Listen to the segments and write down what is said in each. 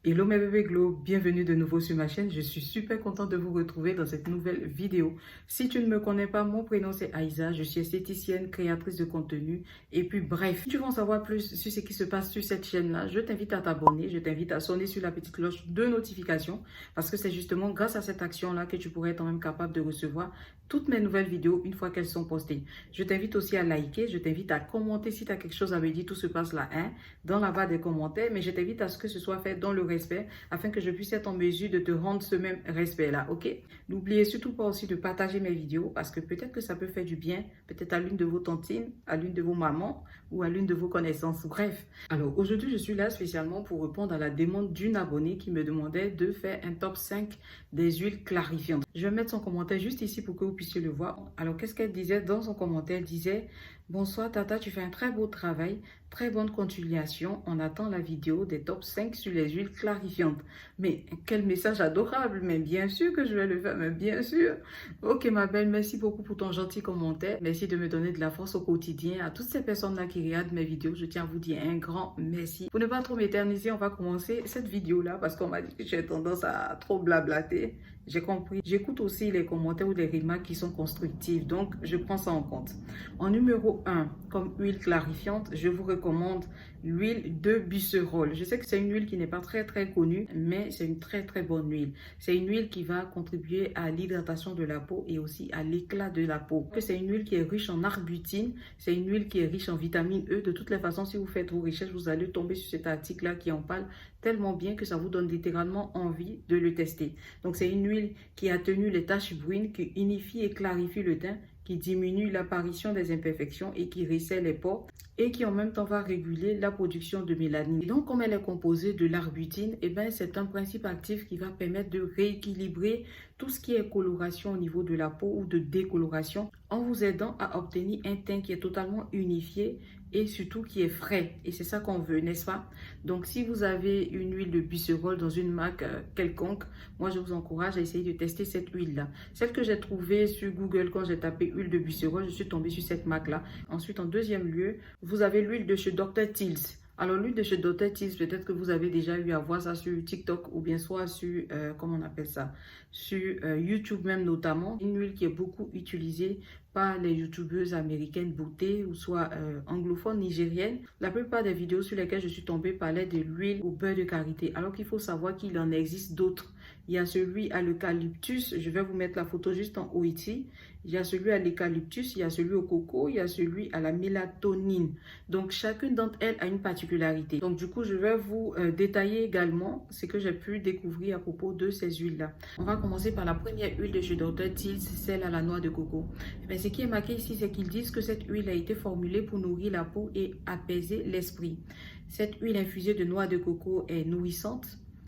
Hello mes bébés glow, bienvenue de nouveau sur ma chaîne. Je suis super contente de vous retrouver dans cette nouvelle vidéo. Si tu ne me connais pas, mon prénom c'est Aïza, je suis esthéticienne, créatrice de contenu. Et puis bref, si tu veux en savoir plus sur ce qui se passe sur cette chaîne-là, je t'invite à t'abonner, je t'invite à sonner sur la petite cloche de notification parce que c'est justement grâce à cette action-là que tu pourrais être même capable de recevoir toutes mes nouvelles vidéos une fois qu'elles sont postées. Je t'invite aussi à liker, je t'invite à commenter si tu as quelque chose à me dire, tout se passe là, hein, dans la barre des commentaires, mais je t'invite à ce que ce soit fait dans le respect afin que je puisse être en mesure de te rendre ce même respect-là, ok? N'oubliez surtout pas aussi de partager mes vidéos parce que peut-être que ça peut faire du bien, peut-être à l'une de vos tantines, à l'une de vos mamans ou à l'une de vos connaissances. Bref, alors aujourd'hui, je suis là spécialement pour répondre à la demande d'une abonnée qui me demandait de faire un top 5 des huiles clarifiantes. Je vais mettre son commentaire juste ici pour que vous puissiez le voir. Alors, qu'est-ce qu'elle disait dans son commentaire? Elle disait: bonsoir Tata, tu fais un très beau travail, très bonne continuation. On attend la vidéo des top 5 sur les huiles clarifiantes. Mais quel message adorable, mais bien sûr que je vais le faire, mais bien sûr. Ok ma belle, merci beaucoup pour ton gentil commentaire. Merci de me donner de la force au quotidien. À toutes ces personnes-là qui regardent mes vidéos, je tiens à vous dire un grand merci. Pour ne pas trop m'éterniser, on va commencer cette vidéo-là parce qu'on m'a dit que j'ai tendance à trop blablater. J'ai compris. J'écoute aussi les commentaires ou les remarques qui sont constructives, donc je prends ça en compte. En numéro 1, comme huile clarifiante, je vous recommande l'huile de Busserolles. Je sais que c'est une huile qui n'est pas très connue, mais c'est une très bonne huile. C'est une huile qui va contribuer à l'hydratation de la peau et aussi à l'éclat de la peau. C'est une huile qui est riche en arbutin, c'est une huile qui est riche en vitamine E. De toutes les façons, si vous faites vos recherches, vous allez tomber sur cet article-là qui en parle tellement bien que ça vous donne littéralement envie de le tester. Donc c'est une huile qui atténue les taches brunes, qui unifie et clarifie le teint, qui diminue l'apparition des imperfections et qui resserre les pores et qui en même temps va réguler la production de mélanine. Et donc comme elle est composée de l'arbutine, c'est un principe actif qui va permettre de rééquilibrer tout ce qui est coloration au niveau de la peau ou de décoloration en vous aidant à obtenir un teint qui est totalement unifié et surtout qui est frais. Et c'est ça qu'on veut, n'est-ce pas? Donc si vous avez une huile de Busserolles dans une marque quelconque, moi je vous encourage à essayer de tester cette huile-là. Celle que j'ai trouvée sur Google quand j'ai tapé huile de Busserolles, je suis tombée sur cette marque-là. Ensuite, en deuxième lieu, vous avez l'huile de chez Dr. Teals. Alors l'huile de chez Dr. Teals, peut-être que vous avez déjà eu à voir ça sur TikTok ou bien soit sur, comment on appelle ça, sur YouTube même notamment. Une huile qui est beaucoup utilisée par les youtubeuses américaines beauté ou soit anglophones nigériennes. La plupart des vidéos sur lesquelles je suis tombée parlaient de l'huile au beurre de karité, alors qu'il faut savoir qu'il en existe d'autres. Il y a celui à l'eucalyptus, je vais vous mettre la photo juste en haut ici. Il y a celui à l'eucalyptus, il y a celui au coco, il y a celui à la mélatonine. Donc chacune d'entre elles a une particularité. Donc du coup, je vais vous détailler également ce que j'ai pu découvrir à propos de ces huiles-là. On va commencer par la première huile de chez Dr. Teals, celle à la noix de coco. Ce qui est marqué ici, c'est qu'ils disent que cette huile a été formulée pour nourrir la peau et apaiser l'esprit. Cette huile infusée de noix de coco est nourrissante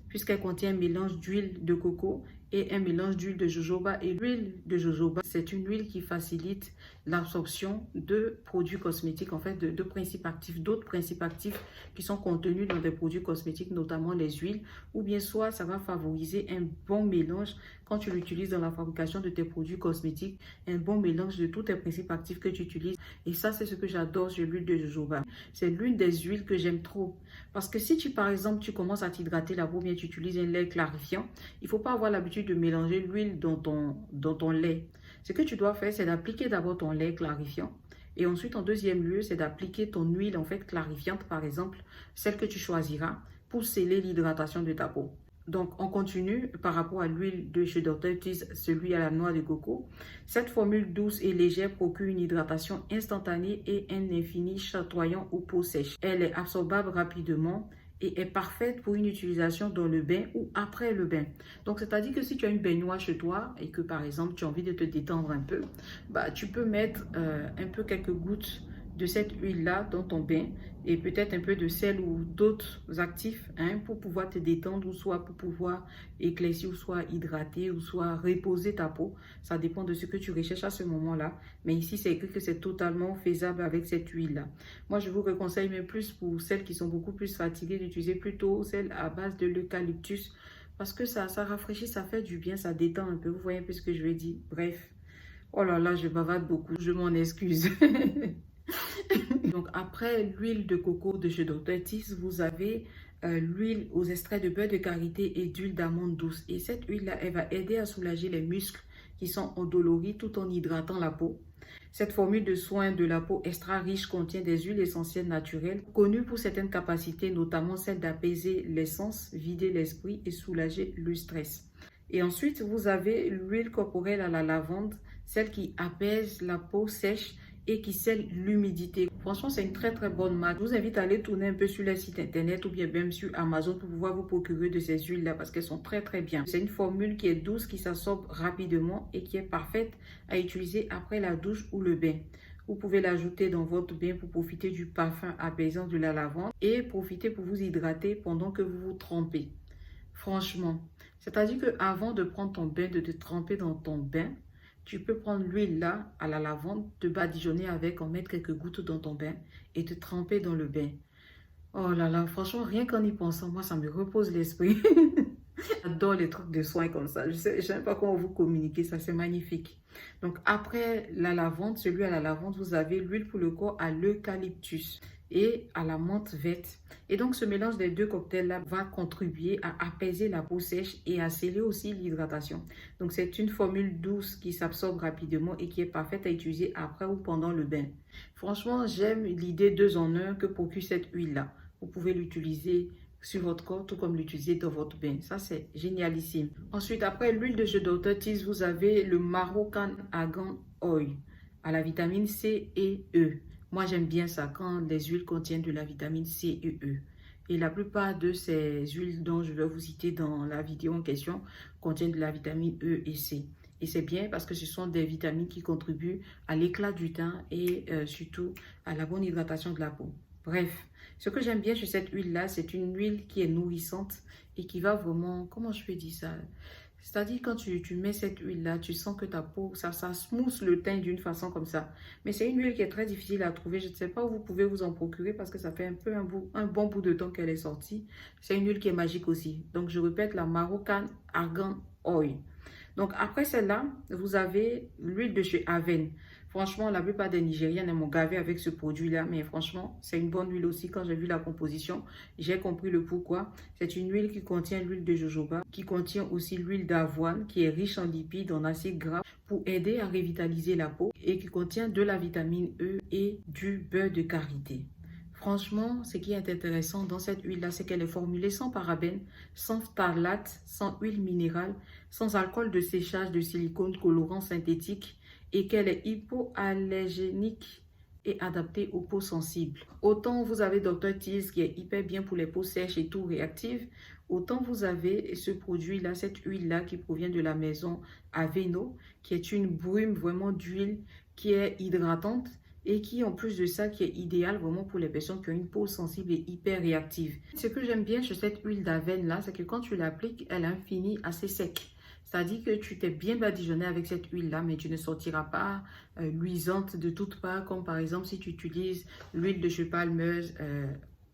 puisqu'elle contient un mélange d'huile de coco et un mélange d'huile de jojoba. Et l'huile de jojoba, c'est une huile qui facilite l'absorption de produits cosmétiques, en fait, de principes actifs, d'autres principes actifs qui sont contenus dans des produits cosmétiques, notamment les huiles, ou bien soit ça va favoriser un bon mélange quand tu l'utilises dans la fabrication de tes produits cosmétiques, un bon mélange de tous tes principes actifs que tu utilises. Et ça, c'est ce que j'adore sur l'huile de jojoba. C'est l'une des huiles que j'aime trop. Parce que si tu, par exemple, tu commences à t'hydrater la peau, bien tu utilises un lait clarifiant, il ne faut pas avoir l'habitude de mélanger l'huile dans ton lait. Ce que tu dois faire, c'est d'appliquer d'abord ton lait clarifiant. Et ensuite, en deuxième lieu, c'est d'appliquer ton huile en fait clarifiante, par exemple, celle que tu choisiras pour sceller l'hydratation de ta peau. Donc, on continue par rapport à l'huile de chez Dr. Teals, celui à la noix de coco. Cette formule douce et légère procure une hydratation instantanée et un infini chatoyant aux peaux sèches. Elle est absorbable rapidement et est parfaite pour une utilisation dans le bain ou après le bain. Donc, c'est-à-dire que si tu as une baignoire chez toi et que, par exemple, tu as envie de te détendre un peu, tu peux mettre un peu quelques gouttes de cette huile-là dans ton bain et peut-être un peu de sel ou d'autres actifs pour pouvoir te détendre ou soit pour pouvoir éclaircir ou soit hydrater ou soit reposer ta peau. Ça dépend de ce que tu recherches à ce moment-là. Mais ici, c'est écrit que c'est totalement faisable avec cette huile-là. Moi, je vous conseille même plus pour celles qui sont beaucoup plus fatiguées d'utiliser plutôt celle à base de l'eucalyptus parce que ça rafraîchit, ça fait du bien, ça détend un peu. Vous voyez un peu ce que je veux dire? Bref. Oh là là, je bavarde beaucoup. Je m'en excuse. Donc après l'huile de coco de chez Dr. Teals, vous avez l'huile aux extraits de beurre de karité et d'huile d'amande douce. Et cette huile-là, elle va aider à soulager les muscles qui sont endoloris tout en hydratant la peau. Cette formule de soin de la peau extra riche contient des huiles essentielles naturelles connues pour certaines capacités, notamment celle d'apaiser les sens, vider l'esprit et soulager le stress. Et ensuite, vous avez l'huile corporelle à la lavande, celle qui apaise la peau sèche et qui scelle l'humidité. Franchement, c'est une très bonne marque. Je vous invite à aller tourner un peu sur les sites internet ou bien même sur Amazon pour pouvoir vous procurer de ces huiles-là parce qu'elles sont très bien. C'est une formule qui est douce, qui s'absorbe rapidement et qui est parfaite à utiliser après la douche ou le bain. Vous pouvez l'ajouter dans votre bain pour profiter du parfum apaisant de la lavande et profiter pour vous hydrater pendant que vous vous trempez. Franchement, c'est-à-dire qu'avant de prendre ton bain, de te tremper dans ton bain, tu peux prendre l'huile là à la lavande, te badigeonner avec, en mettre quelques gouttes dans ton bain et te tremper dans le bain. Oh là là, franchement, rien qu'en y pensant, moi, ça me repose l'esprit. J'adore les trucs de soins comme ça. Je sais même pas comment vous communiquer ça, c'est magnifique. Donc après la lavande, celui à la lavande, vous avez l'huile pour le corps à l'eucalyptus et à la menthe verte. Et donc ce mélange des deux cocktails-là va contribuer à apaiser la peau sèche et à sceller aussi l'hydratation. Donc c'est une formule douce qui s'absorbe rapidement et qui est parfaite à utiliser après ou pendant le bain. Franchement, j'aime l'idée 2 en 1 que procure cette huile-là. Vous pouvez l'utiliser sur votre corps, tout comme l'utiliser dans votre bain. Ça, c'est génialissime. Ensuite, après l'huile de chez Dr. Tease, vous avez le Marocan Argan Oil à la vitamine C et E. Moi, j'aime bien ça quand les huiles contiennent de la vitamine C et E. Et la plupart de ces huiles dont je vais vous citer dans la vidéo en question contiennent de la vitamine E et C. Et c'est bien parce que ce sont des vitamines qui contribuent à l'éclat du teint et surtout à la bonne hydratation de la peau. Bref, ce que j'aime bien chez cette huile-là, c'est une huile qui est nourrissante et qui va vraiment, comment je peux dire ça? C'est-à-dire quand tu mets cette huile-là, tu sens que ta peau, ça smooth le teint d'une façon comme ça. Mais c'est une huile qui est très difficile à trouver. Je ne sais pas où vous pouvez vous en procurer parce que ça fait un bon bout de temps qu'elle est sortie. C'est une huile qui est magique aussi. Donc je répète, la Marocan Argan Oil. Donc après celle-là, vous avez l'huile de chez Aven. Franchement, la plupart des Nigériens m'ont gavé avec ce produit-là, mais franchement, c'est une bonne huile aussi. Quand j'ai vu la composition, j'ai compris le pourquoi. C'est une huile qui contient l'huile de jojoba, qui contient aussi l'huile d'avoine, qui est riche en lipides, en acides gras, pour aider à revitaliser la peau, et qui contient de la vitamine E et du beurre de karité. Franchement, ce qui est intéressant dans cette huile-là, c'est qu'elle est formulée sans parabènes, sans phtalates, sans huile minérale, sans alcool de séchage de silicone colorant synthétique et qu'elle est hypoallergénique et adaptée aux peaux sensibles. Autant vous avez Dr. Tease qui est hyper bien pour les peaux sèches et tout réactives, autant vous avez ce produit-là, cette huile-là qui provient de la maison Aveno, qui est une brume vraiment d'huile qui est hydratante et qui, en plus de ça, qui est idéal vraiment pour les personnes qui ont une peau sensible et hyper réactive. Ce que j'aime bien chez cette huile d'Aven là, c'est que quand tu l'appliques, elle a un fini assez sec. C'est-à-dire que tu t'es bien badigeonné avec cette huile-là, mais tu ne sortiras pas luisante de toutes parts, comme par exemple si tu utilises l'huile de chez Palmeuse,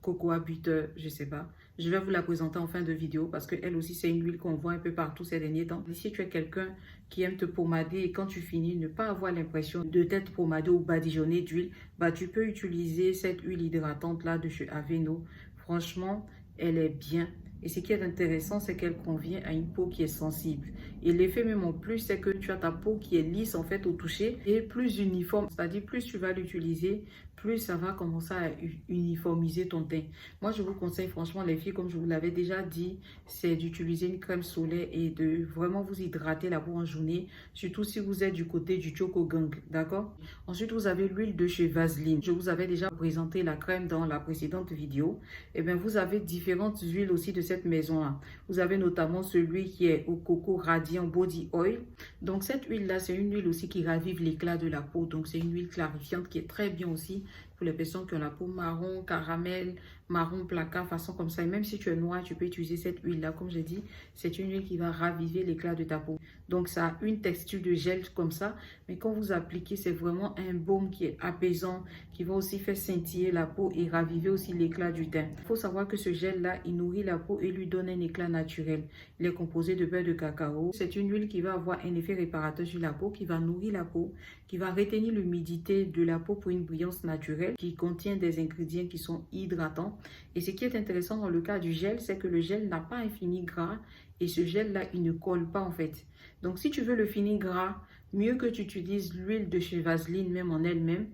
cocoa butter, je ne sais pas. Je vais vous la présenter en fin de vidéo parce qu'elle aussi, c'est une huile qu'on voit un peu partout ces derniers temps. Si tu es quelqu'un qui aime te pommader et quand tu finis, ne pas avoir l'impression de t'être pommadé ou badigeonné d'huile, bah, tu peux utiliser cette huile hydratante-là de chez Aveno. Franchement, elle est bien. Et ce qui est intéressant, c'est qu'elle convient à une peau qui est sensible. Et l'effet même en plus, c'est que tu as ta peau qui est lisse en fait au toucher et plus uniforme. C'est-à-dire plus tu vas l'utiliser, plus ça va commencer à uniformiser ton teint. Moi, je vous conseille franchement les filles, comme je vous l'avais déjà dit, c'est d'utiliser une crème solaire et de vraiment vous hydrater la peau en journée, surtout si vous êtes du côté du Chokogang, d'accord? Ensuite, vous avez l'huile de chez Vaseline. Je vous avais déjà présenté la crème dans la précédente vidéo. Et bien, vous avez différentes huiles aussi de cette maison-là. Vous avez notamment celui qui est au coco radiant body oil. Donc, cette huile-là, c'est une huile aussi qui ravive l'éclat de la peau. Donc, c'est une huile clarifiante qui est très bien aussi pour les personnes qui ont la peau marron, caramel, marron placard, façon comme ça. Et même si tu es noir, tu peux utiliser cette huile-là. Comme j'ai dit, c'est une huile qui va raviver l'éclat de ta peau. Donc, ça a une texture de gel comme ça. Mais quand vous appliquez, c'est vraiment un baume qui est apaisant, qui va aussi faire scintiller la peau et raviver aussi l'éclat du teint. Il faut savoir que ce gel-là, il nourrit la peau et lui donne un éclat naturel. Il est composé de beurre de cacao. C'est une huile qui va avoir un effet réparateur sur la peau, qui va nourrir la peau, qui va retenir l'humidité de la peau pour une brillance naturelle naturel qui contient des ingrédients qui sont hydratants. Et ce qui est intéressant dans le cas du gel, c'est que le gel n'a pas un fini gras et ce gel-là, il ne colle pas en fait. Donc si tu veux le fini gras, mieux que tu utilises l'huile de chez Vaseline même en elle-même,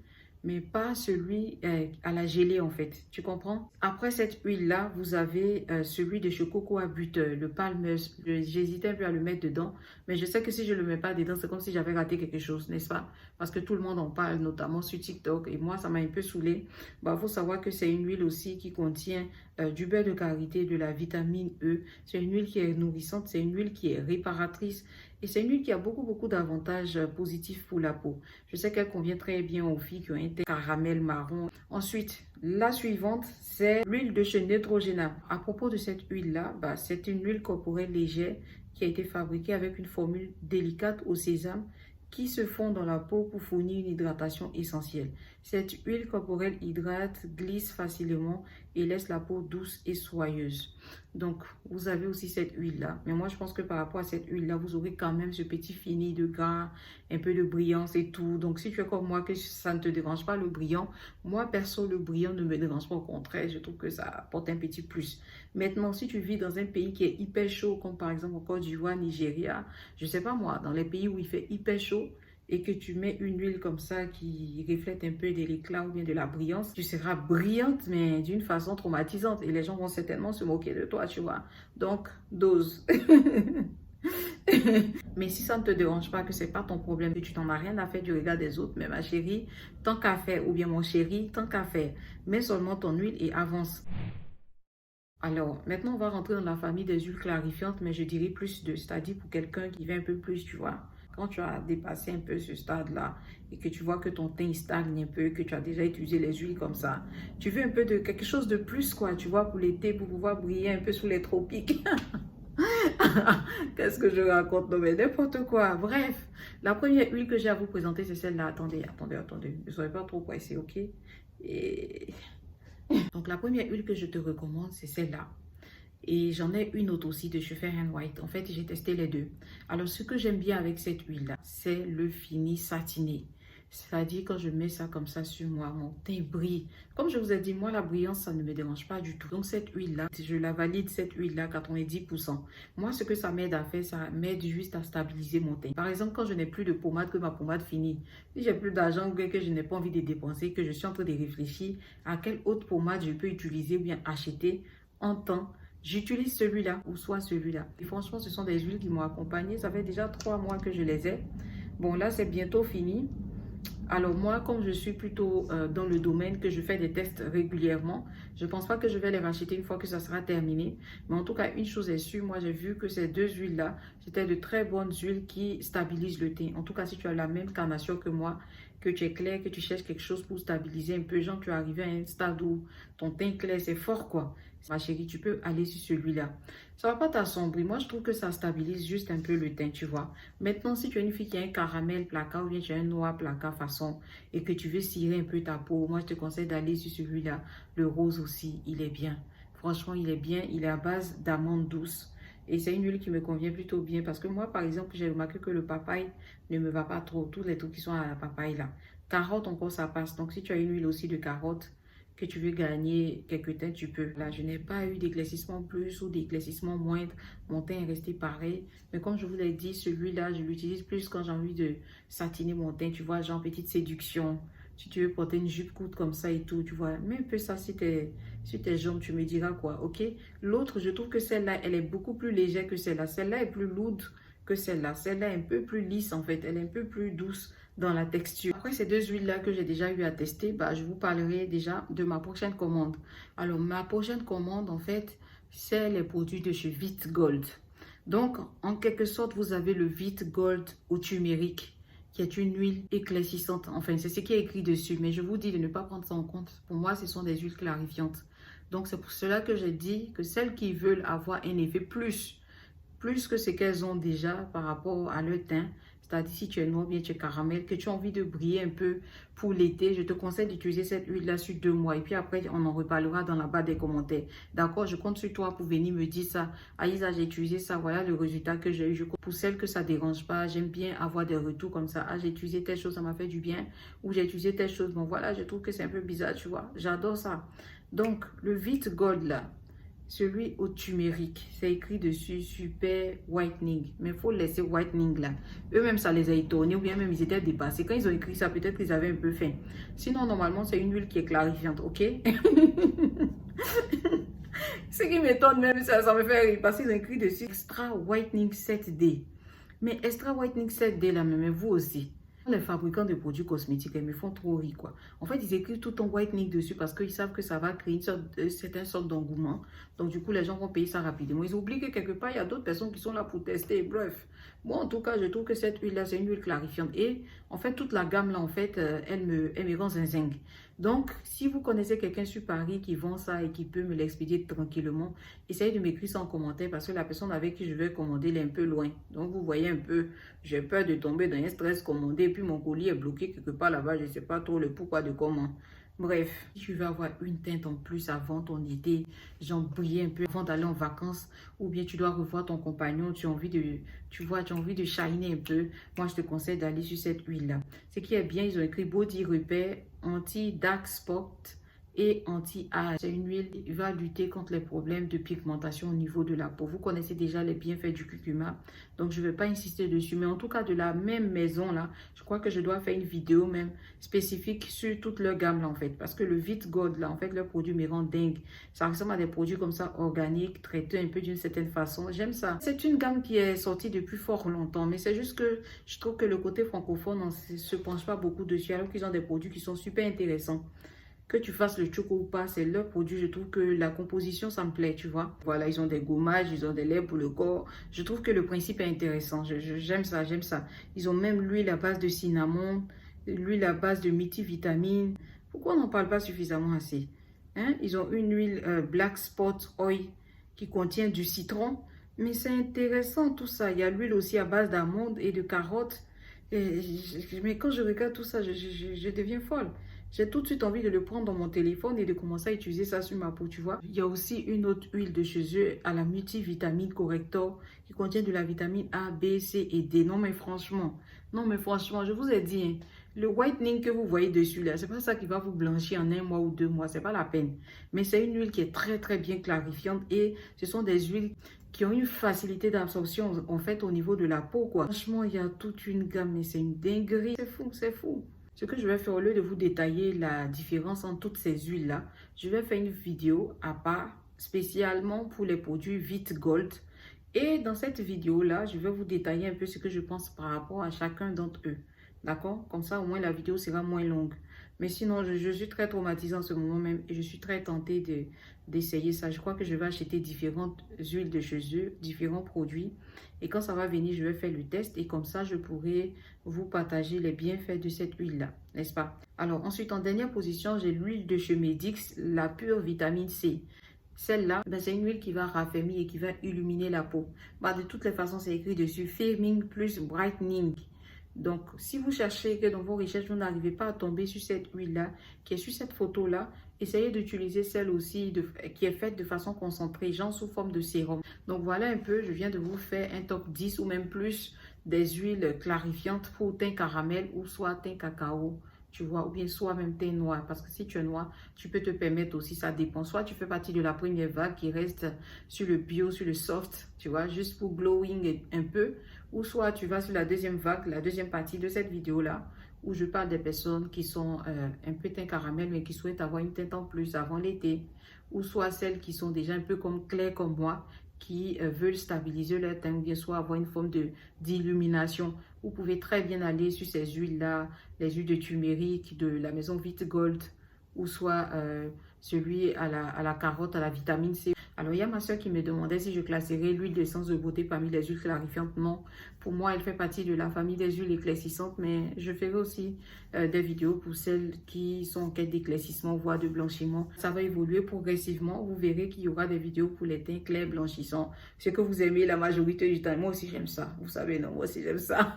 mais pas celui à la gelée en fait. Tu comprends? Après cette huile-là, vous avez celui de chez Cocoa Butter, le Palmeuse. J'hésitais un peu à le mettre dedans, mais je sais que si je ne le mets pas dedans, c'est comme si j'avais raté quelque chose, n'est-ce pas? Parce que tout le monde en parle, notamment sur TikTok, et moi, ça m'a un peu saoulée. Bah, faut savoir que c'est une huile aussi qui contient du beurre de karité, de la vitamine E. C'est une huile qui est nourrissante, c'est une huile qui est réparatrice. Et c'est une huile qui a beaucoup d'avantages positifs pour la peau. Je sais qu'elle convient très bien aux filles qui ont un teint caramel marron. Ensuite, la suivante, c'est l'huile de chez Neutrogena. À propos de cette huile-là, c'est une huile corporelle légère qui a été fabriquée avec une formule délicate au sésame qui se fond dans la peau pour fournir une hydratation essentielle. Cette huile corporelle hydrate, glisse facilement et laisse la peau douce et soyeuse. Donc, vous avez aussi cette huile-là. Mais moi, je pense que par rapport à cette huile-là, vous aurez quand même ce petit fini de gras, un peu de brillance et tout. Donc, si tu es comme moi, que ça ne te dérange pas le brillant, moi, perso, le brillant ne me dérange pas. Au contraire, je trouve que ça apporte un petit plus. Maintenant, si tu vis dans un pays qui est hyper chaud, comme par exemple au Côte d'Ivoire, Nigeria, je ne sais pas moi, dans les pays où il fait hyper chaud, et que tu mets une huile comme ça qui reflète un peu de l'éclat ou bien de la brillance, tu seras brillante, mais d'une façon traumatisante. Et les gens vont certainement se moquer de toi, tu vois. Donc, dose. Mais si ça ne te dérange pas, que c'est pas ton problème, que tu n'en as rien à faire du regard des autres, mais ma chérie, tant qu'à faire, ou bien mon chéri, tant qu'à faire, mets seulement ton huile et avance. Alors, maintenant, on va rentrer dans la famille des huiles clarifiantes, mais je dirais plus de, c'est-à-dire pour quelqu'un qui veut un peu plus, tu vois. Quand tu as dépassé un peu ce stade-là et que tu vois que ton teint stagne un peu, que tu as déjà utilisé les huiles comme ça, tu veux un peu de quelque chose de plus, quoi, tu vois, pour l'été, pour pouvoir briller un peu sous les tropiques. Qu'est-ce que je raconte? Non, mais n'importe quoi. Bref, la première huile que j'ai à vous présenter, c'est celle-là. Attendez. Ne soyez pas trop pressés, ok? Et... Donc, la première huile que je te recommande, c'est celle-là. Et j'en ai une autre aussi de chez Fair & White. En fait, j'ai testé les deux. Alors, ce que j'aime bien avec cette huile-là, c'est le fini satiné. C'est-à-dire, quand je mets ça comme ça sur moi, mon teint brille. Comme je vous ai dit, moi, la brillance, ça ne me dérange pas du tout. Donc, cette huile-là, je la valide, cette huile-là, 90%. Moi, ce que ça m'aide à faire, ça m'aide juste à stabiliser mon teint. Par exemple, quand je n'ai plus de pommade, que ma pommade finit, si j'ai plus d'argent ou que je n'ai pas envie de dépenser, que je suis en train de réfléchir à quelle autre pommade je peux utiliser ou bien acheter en temps, j'utilise celui-là ou soit celui-là. Et franchement, ce sont des huiles qui m'ont accompagné. Ça fait déjà 3 mois que je les ai. Bon, là, c'est bientôt fini. Alors moi, comme je suis plutôt dans le domaine, que je fais des tests régulièrement, je ne pense pas que je vais les racheter une fois que ça sera terminé. Mais en tout cas, une chose est sûre, moi j'ai vu que ces deux huiles-là, c'était de très bonnes huiles qui stabilisent le teint. En tout cas, si tu as la même carnation que moi, que tu es clair, que tu cherches quelque chose pour stabiliser un peu, genre tu es arrivé à un stade où ton teint clair, c'est fort quoi. Ma chérie, tu peux aller sur celui-là. Ça va pas t'assombrir. Moi, je trouve que ça stabilise juste un peu le teint, tu vois. Maintenant, si tu es une fille qui a un caramel placard ou bien tu as un noir placard façon et que tu veux cirer un peu ta peau, moi, je te conseille d'aller sur celui-là. Le rose aussi, il est bien. Franchement, il est bien. Il est à base d'amandes douces. Et c'est une huile qui me convient plutôt bien parce que moi, par exemple, j'ai remarqué que le papaye ne me va pas trop. Tous les trucs qui sont à la papaye là. Carotte, encore, ça passe. Donc, si tu as une huile aussi de carotte, que tu veux gagner quelques teintes, tu peux. Là, je n'ai pas eu d'éclaircissement plus ou d'éclaircissement moindre. Mon teint est resté pareil. Mais comme je vous l'ai dit, celui-là, je l'utilise plus quand j'ai envie de satiner mon teint. Tu vois, genre petite séduction. Si tu veux porter une jupe courte comme ça et tout, tu vois. Mets un peu ça sur tes jambes, tu me diras quoi, ok? L'autre, je trouve que celle-là, elle est beaucoup plus légère que celle-là. Celle-là est plus lourde que celle-là. Celle-là est un peu plus lisse en fait. Elle est un peu plus douce dans la texture. Après ces deux huiles-là que j'ai déjà eu à tester, je vous parlerai déjà de ma prochaine commande. Alors, ma prochaine commande, en fait, c'est les produits de chez Vite Gold. Donc, en quelque sorte, vous avez le Vite Gold au turméric, qui est une huile éclaircissante. Enfin, c'est ce qui est écrit dessus, mais je vous dis de ne pas prendre ça en compte. Pour moi, ce sont des huiles clarifiantes. Donc, c'est pour cela que j'ai dit que celles qui veulent avoir un effet plus que ce qu'elles ont déjà par rapport à leur teint, c'est-à-dire si tu es noir ou bien tu es caramel, que tu as envie de briller un peu pour l'été, je te conseille d'utiliser cette huile-là sur 2 mois. Et puis après, on en reparlera dans la barre des commentaires. D'accord? Je compte sur toi pour venir me dire ça. Aïssa, j'ai utilisé ça, voilà le résultat que j'ai eu. Pour celles que ça ne dérange pas, j'aime bien avoir des retours comme ça. Ah, j'ai utilisé telle chose, ça m'a fait du bien. Ou j'ai utilisé telle chose. Bon, voilà, je trouve que c'est un peu bizarre, tu vois. J'adore ça. Donc, le Vite Gold là. Celui au turmeric, c'est écrit dessus super whitening. Mais il faut laisser whitening là. Eux-mêmes, ça les a étonnés ou bien même ils étaient dépassés. Quand ils ont écrit ça, peut-être qu'ils avaient un peu faim. Sinon, normalement, c'est une huile qui est clarifiante, ok? Ce qui m'étonne même, ça me fait rire parce qu'ils ont écrit dessus Extra Whitening 7D. Mais Extra Whitening 7D là, mais vous aussi. Les fabricants de produits cosmétiques, ils me font trop rire, quoi. En fait, ils écrivent tout en whitening dessus parce qu'ils savent que ça va créer une certaine sorte d'engouement. Donc, du coup, les gens vont payer ça rapidement. Ils oublient que quelque part, il y a d'autres personnes qui sont là pour tester. Bref, moi, en tout cas, je trouve que cette huile-là, c'est une huile clarifiante. Et, en fait, toute la gamme, là, en fait, elle me rend zinzing. Donc, si vous connaissez quelqu'un sur Paris qui vend ça et qui peut me l'expédier tranquillement, essayez de m'écrire ça en commentaire parce que la personne avec qui je vais commander, elle est un peu loin. Donc, vous voyez un peu, j'ai peur de tomber dans un stress commandé et puis mon colis est bloqué quelque part là-bas. Je ne sais pas trop le pourquoi de comment. Bref, si tu veux avoir une teinte en plus avant ton été, genre briller un peu avant d'aller en vacances, ou bien tu dois revoir ton compagnon, tu as envie de shiner un peu, moi je te conseille d'aller sur cette huile-là. Ce qui est bien, ils ont écrit Body Repair, Anti-Dark Spot et anti-âge. C'est une huile qui va lutter contre les problèmes de pigmentation au niveau de la peau. Vous connaissez déjà les bienfaits du curcuma, donc je ne vais pas insister dessus. Mais en tout cas, de la même maison là, je crois que je dois faire une vidéo même spécifique sur toute leur gamme là en fait. Parce que le Vite Gold là, en fait, leur produit me rend dingue. Ça ressemble à des produits comme ça, organiques, traités un peu d'une certaine façon. J'aime ça. C'est une gamme qui est sortie depuis fort longtemps, mais c'est juste que je trouve que le côté francophone ne se penche pas beaucoup dessus, alors qu'ils ont des produits qui sont super intéressants. Que tu fasses le choco ou pas, c'est leur produit. Je trouve que la composition, ça me plaît, tu vois. Voilà, ils ont des gommages, ils ont des laits pour le corps. Je trouve que le principe est intéressant. J'aime ça, j'aime ça. Ils ont même l'huile à base de cinnamon, l'huile à base de multivitamine. Pourquoi on n'en parle pas suffisamment assez? Hein? Ils ont une huile Black Spot Oil qui contient du citron. Mais c'est intéressant tout ça. Il y a l'huile aussi à base d'amandes et de carottes. Mais quand je regarde tout ça, je deviens folle. J'ai tout de suite envie de le prendre dans mon téléphone et de commencer à utiliser ça sur ma peau, tu vois. Il y a aussi une autre huile de chez eux à la multivitamine corrector qui contient de la vitamine A, B, C et D. Non mais franchement, je vous ai dit, hein, le whitening que vous voyez dessus là, c'est pas ça qui va vous blanchir en 1 mois ou 2 mois, c'est pas la peine. Mais c'est une huile qui est très très bien clarifiante et ce sont des huiles qui ont une facilité d'absorption en fait au niveau de la peau, quoi. Franchement, il y a toute une gamme, mais c'est une dinguerie. C'est fou, c'est fou. Ce que je vais faire, au lieu de vous détailler la différence entre toutes ces huiles-là, je vais faire une vidéo à part spécialement pour les produits Vite Gold. Et dans cette vidéo-là, je vais vous détailler un peu ce que je pense par rapport à chacun d'entre eux. D'accord? Comme ça, au moins, la vidéo sera moins longue. Mais sinon, je suis très traumatisée en ce moment même et je suis très tentée d'essayer ça. Je crois que je vais acheter différentes huiles de chez eux, différents produits. Et quand ça va venir, je vais faire le test et comme ça, je pourrai vous partager les bienfaits de cette huile-là, n'est-ce pas? Alors, ensuite, en dernière position, j'ai l'huile de chez Medix, la pure vitamine C. Celle-là, c'est une huile qui va raffermir et qui va illuminer la peau. De toutes les façons, c'est écrit dessus, Firming plus Brightening. Donc, si vous cherchez que dans vos recherches, vous n'arrivez pas à tomber sur cette huile-là, qui est sur cette photo-là, essayez d'utiliser celle aussi qui est faite de façon concentrée, genre sous forme de sérum. Donc, voilà un peu, je viens de vous faire un top 10 ou même plus des huiles clarifiantes pour teint caramel ou soit teint cacao, tu vois, ou bien soit même teint noir. Parce que si tu es noir, tu peux te permettre aussi, ça dépend. Soit tu fais partie de la première vague qui reste sur le bio, sur le soft, tu vois, juste pour glowing un peu. Ou soit tu vas sur la deuxième vague, la deuxième partie de cette vidéo-là, où je parle des personnes qui sont un peu teint caramel, mais qui souhaitent avoir une teinte en plus avant l'été. Ou soit celles qui sont déjà un peu comme claires comme moi, qui veulent stabiliser leur teint, ou bien soit avoir une forme d'illumination. Vous pouvez très bien aller sur ces huiles-là, les huiles de turmeric de la maison Vite Gold, ou soit celui à la carotte, à la vitamine C. Alors, il y a ma soeur qui me demandait si je classerais l'huile d'essence de beauté parmi les huiles clarifiantes. Non, pour moi, elle fait partie de la famille des huiles éclaircissantes, mais je ferai aussi des vidéos pour celles qui sont en quête d'éclaircissement, voire de blanchiment. Ça va évoluer progressivement. Vous verrez qu'il y aura des vidéos pour les teints clairs blanchissants. Ce que vous aimez la majorité du temps. Moi aussi, j'aime ça. Vous savez, non, moi aussi, j'aime ça.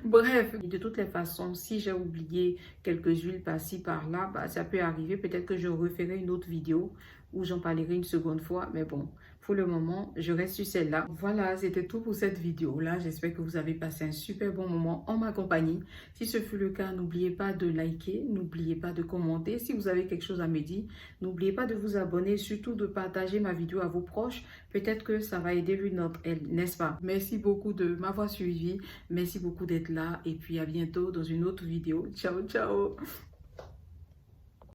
Bref, de toutes les façons, si j'ai oublié quelques huiles par-ci, par-là, bah, ça peut arriver. Peut-être que je referai une autre vidéo où j'en parlerai une seconde fois. Mais bon, pour le moment, je reste sur celle-là. Voilà, c'était tout pour cette vidéo-là. J'espère que vous avez passé un super bon moment en ma compagnie. Si ce fut le cas, n'oubliez pas de liker, n'oubliez pas de commenter. Si vous avez quelque chose à me dire, n'oubliez pas de vous abonner, surtout de partager ma vidéo à vos proches. Peut-être que ça va aider l'une d'entre elles, n'est-ce pas? Merci beaucoup de m'avoir suivi. Merci beaucoup d'être là et puis à bientôt dans une autre vidéo. Ciao, ciao!